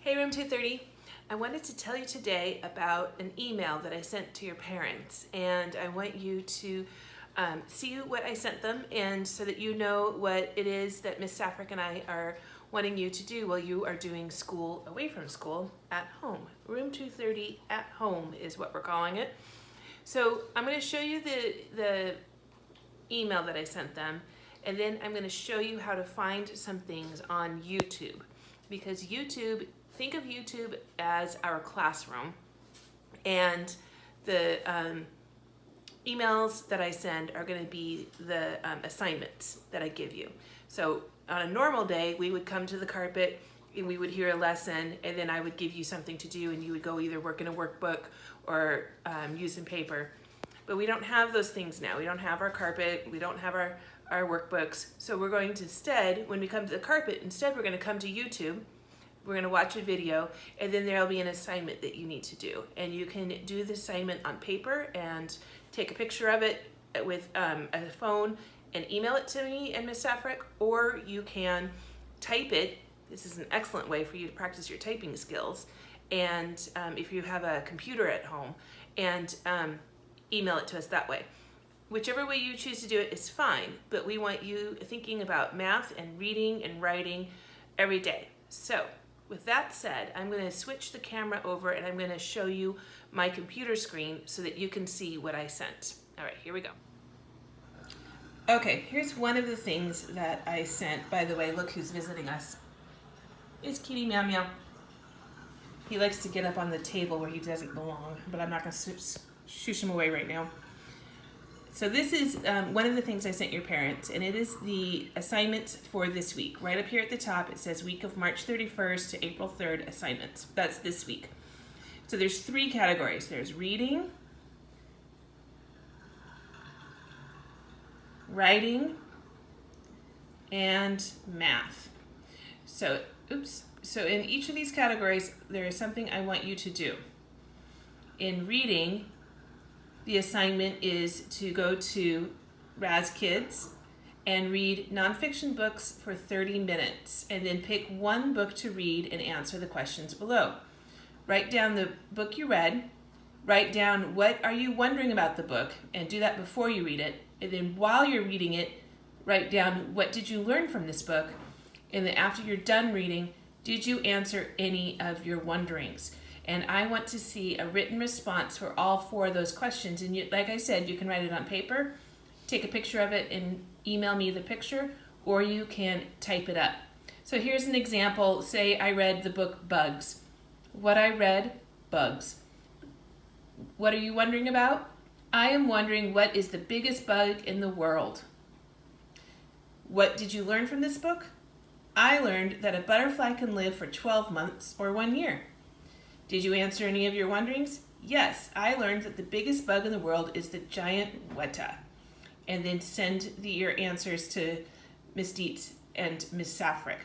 Hey Room 230, I wanted to tell you today about an email that I sent to your parents, and I want you to see what I sent them, and so that you know what it is that Miss Safrick and I are wanting you to do while you are doing school away from school at home. Room 230 at home is what we're calling it. So I'm going to show you the email that I sent them, and then I'm going to show you how to find some things on YouTube, because think of YouTube as our classroom, and the emails that I send are going to be the assignments that I give you. So on a normal day, we would come to the carpet and we would hear a lesson, and then I would give you something to do, and you would go either work in a workbook or use some paper. But we don't have those things now. We don't have our carpet, we don't have our workbooks. So we're going to instead, when we come to the carpet, instead we're going to come to YouTube. We're going to watch a video, and then there'll be an assignment that you need to do. And you can do the assignment on paper and take a picture of it with a phone and email it to me and Miss Safrick, or you can type it. This is an excellent way for you to practice your typing skills. And if you have a computer at home, and email it to us that way. Whichever way you choose to do it is fine, but we want you thinking about math and reading and writing every day. So with that said, I'm going to switch the camera over and I'm going to show you my computer screen so that you can see what I sent. All right, here we go. Okay, here's one of the things that I sent. By the way, look who's visiting us. It's Kitty Meow Meow. He likes to get up on the table where he doesn't belong, but I'm not going to shoosh him away right now. So this is one of the things I sent your parents, and it is the assignments for this week. Right up here at the top, it says week of March 31st to April 3rd assignments. That's this week. So there's 3 categories. There's reading, writing, and math. So in each of these categories, there is something I want you to do. In reading, the assignment is to go to Raz Kids and read nonfiction books for 30 minutes, and then pick one book to read and answer the questions below. Write down the book you read, write down what are you wondering about the book, and do that before you read it, and then while you're reading it, write down what did you learn from this book, and then after you're done reading, did you answer any of your wonderings? And I want to see a written response for all 4 of those questions. And like I said, you can write it on paper, take a picture of it and email me the picture, or you can type it up. So here's an example. Say I read the book Bugs. What I read, bugs. What are you wondering about? I am wondering, what is the biggest bug in the world? What did you learn from this book? I learned that a butterfly can live for 12 months or 1 year. Did you answer any of your wonderings? Yes, I learned that the biggest bug in the world is the giant weta. And then send your answers to Miss Dietz and Miss Safrick.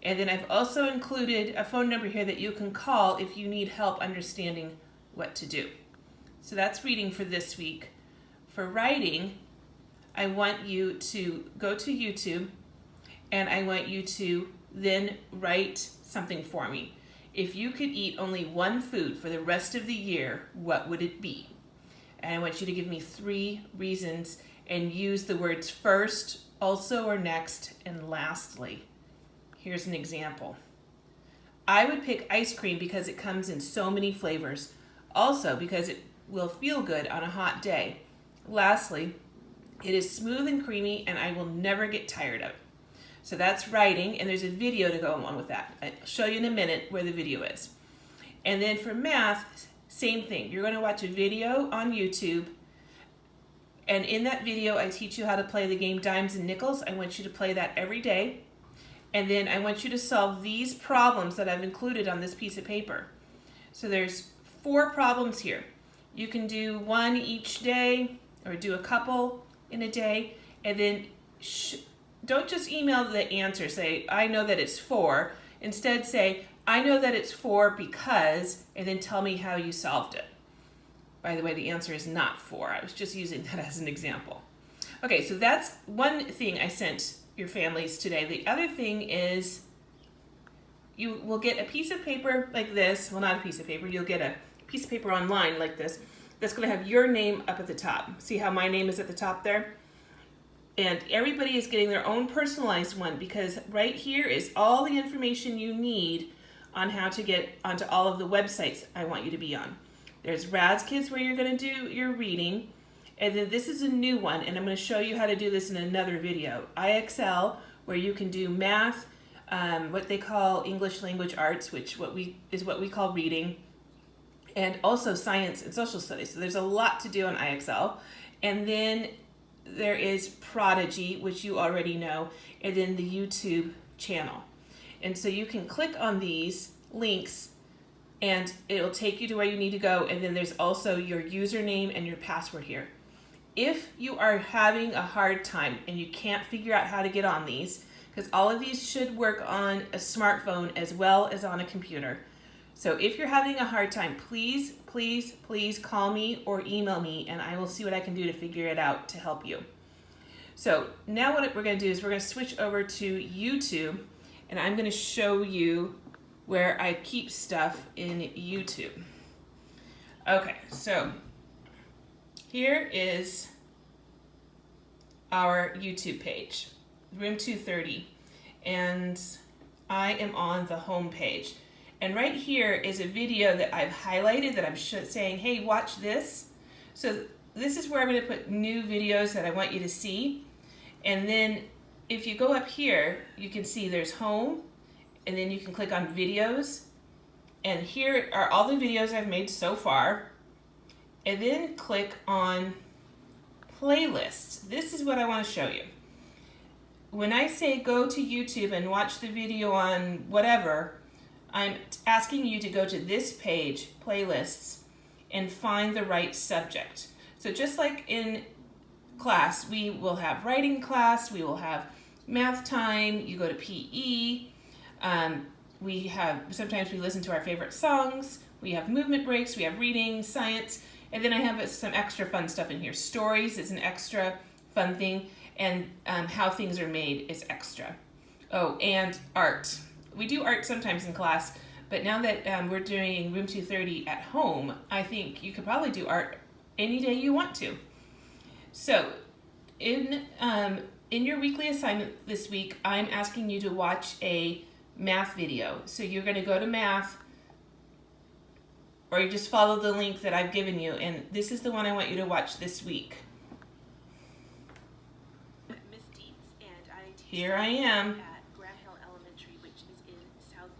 And then I've also included a phone number here that you can call if you need help understanding what to do. So that's reading for this week. For writing, I want you to go to YouTube, and I want you to then write something for me. If you could eat only one food for the rest of the year, what would it be? And I want you to give me 3 reasons and use the words first, also or next, and lastly. Here's an example. I would pick ice cream because it comes in so many flavors. Also because it will feel good on a hot day. Lastly, it is smooth and creamy and I will never get tired of it. So that's writing, and there's a video to go along with that. I'll show you in a minute where the video is. And then for math, same thing. You're going to watch a video on YouTube, and in that video I teach you how to play the game Dimes and Nickels. I want you to play that every day. And then I want you to solve these problems that I've included on this piece of paper. So there's 4 problems here. You can do 1 each day, or do a couple in a day, and then don't just email the answer, say, I know that it's 4. Instead say, I know that it's 4 because, and then tell me how you solved it. By the way, the answer is not 4. I was just using that as an example. Okay, so that's one thing I sent your families today. The other thing is you will get a piece of paper like this. Well, not a piece of paper. You'll get a piece of paper online like this that's going to have your name up at the top. See how my name is at the top there? And everybody is getting their own personalized one, because right here is all the information you need on how to get onto all of the websites I want you to be on. There's Raz-Kids, where you're going to do your reading. And then this is a new one, and I'm going to show you how to do this in another video. IXL, where you can do math, what they call English language arts, which is what we call reading, and also science and social studies. So there's a lot to do on IXL. And then there is Prodigy, which you already know, and then the YouTube channel. And so you can click on these links and it'll take you to where you need to go. And then there's also your username and your password here. If you are having a hard time and you can't figure out how to get on these, because all of these should work on a smartphone as well as on a computer. So if you're having a hard time, please, please, please call me or email me, and I will see what I can do to figure it out to help you. So now what we're going to do is we're going to switch over to YouTube, and I'm going to show you where I keep stuff in YouTube. Okay, so here is our YouTube page, Room 230, and I am on the home page. And right here is a video that I've highlighted that I'm saying, hey, watch this. So this is where I'm going to put new videos that I want you to see. And then if you go up here, you can see there's home, and then you can click on videos. And here are all the videos I've made so far. And then click on playlists. This is what I want to show you. When I say go to YouTube and watch the video on whatever, I'm asking you to go to this page, playlists, and find the right subject. So just like in class, we will have writing class, we will have math time, you go to PE, sometimes we listen to our favorite songs, we have movement breaks, we have reading, science, and then I have some extra fun stuff in here. Stories is an extra fun thing, and how things are made is extra. Oh, and art. We do art sometimes in class, but now that we're doing Room 230 at home, I think you could probably do art any day you want to. So in your weekly assignment this week, I'm asking you to watch a math video. So you're going to go to math, or you just follow the link that I've given you, and this is the one I want you to watch this week. Here I am.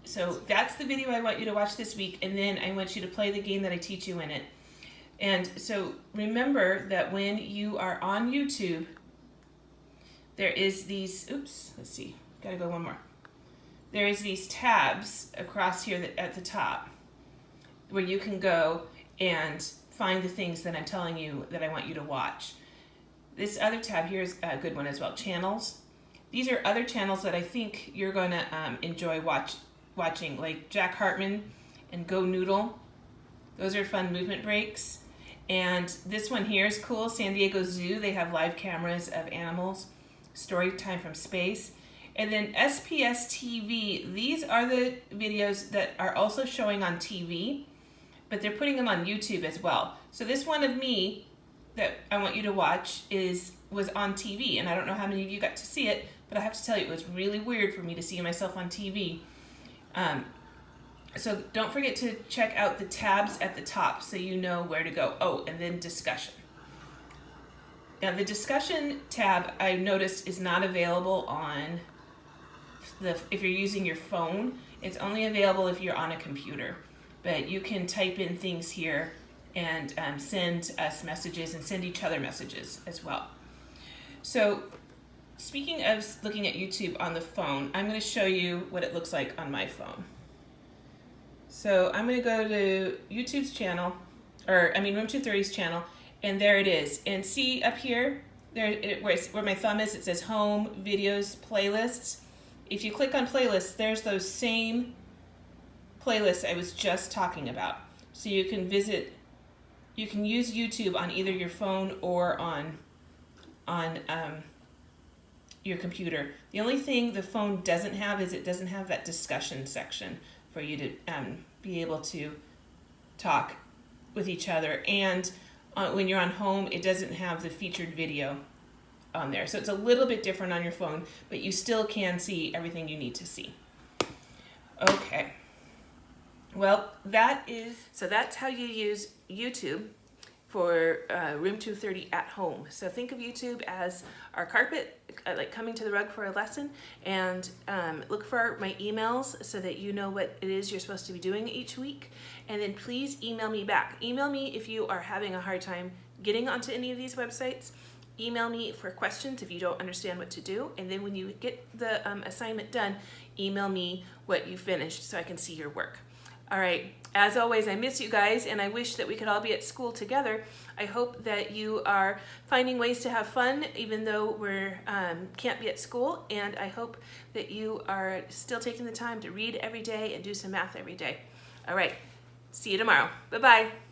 So that's the video I want you to watch this week, and then I want you to play the game that I teach you in it. And so remember that when you are on YouTube, there is these, let's see, gotta go one more. There is these tabs across here at the top where you can go and find the things that I'm telling you that I want you to watch. This other tab here is a good one as well, channels. These are other channels that I think you're going to enjoy watching, like Jack Hartman and Go Noodle. Those are fun movement breaks. And this one here is cool, San Diego Zoo. They have live cameras of animals, story time from space. And then SPS TV, these are the videos that are also showing on TV, but they're putting them on YouTube as well. So this one of me that I want you to watch was on TV, and I don't know how many of you got to see it, but I have to tell you, it was really weird for me to see myself on TV. So don't forget to check out the tabs at the top so you know where to go. Oh, and then discussion. Now the discussion tab I noticed is not available on if you're using your phone. It's only available if you're on a computer. But you can type in things here and send us messages and send each other messages as well. So speaking of looking at YouTube on the phone, I'm going to show you what it looks like on my phone. So I'm going to go to YouTube's channel, Room 230's channel, and there it is. And see up here, where my thumb is, it says Home, Videos, Playlists. If you click on Playlists, there's those same playlists I was just talking about. So you can use YouTube on either your phone or on your computer. The only thing the phone doesn't have is it doesn't have that discussion section for you to be able to talk with each other. And when you're on home, it doesn't have the featured video on there. So it's a little bit different on your phone, but you still can see everything you need to see. Okay. Well, that's how you use YouTube for Room 230 at home. So think of YouTube as our carpet, like coming to the rug for a lesson, and look for my emails so that you know what it is you're supposed to be doing each week. And then please email me back. Email me if you are having a hard time getting onto any of these websites. Email me for questions if you don't understand what to do. And then when you get the assignment done, email me what you finished so I can see your work. All right, as always, I miss you guys, and I wish that we could all be at school together. I hope that you are finding ways to have fun even though we can't be at school, and I hope that you are still taking the time to read every day and do some math every day. All right, see you tomorrow. Bye-bye.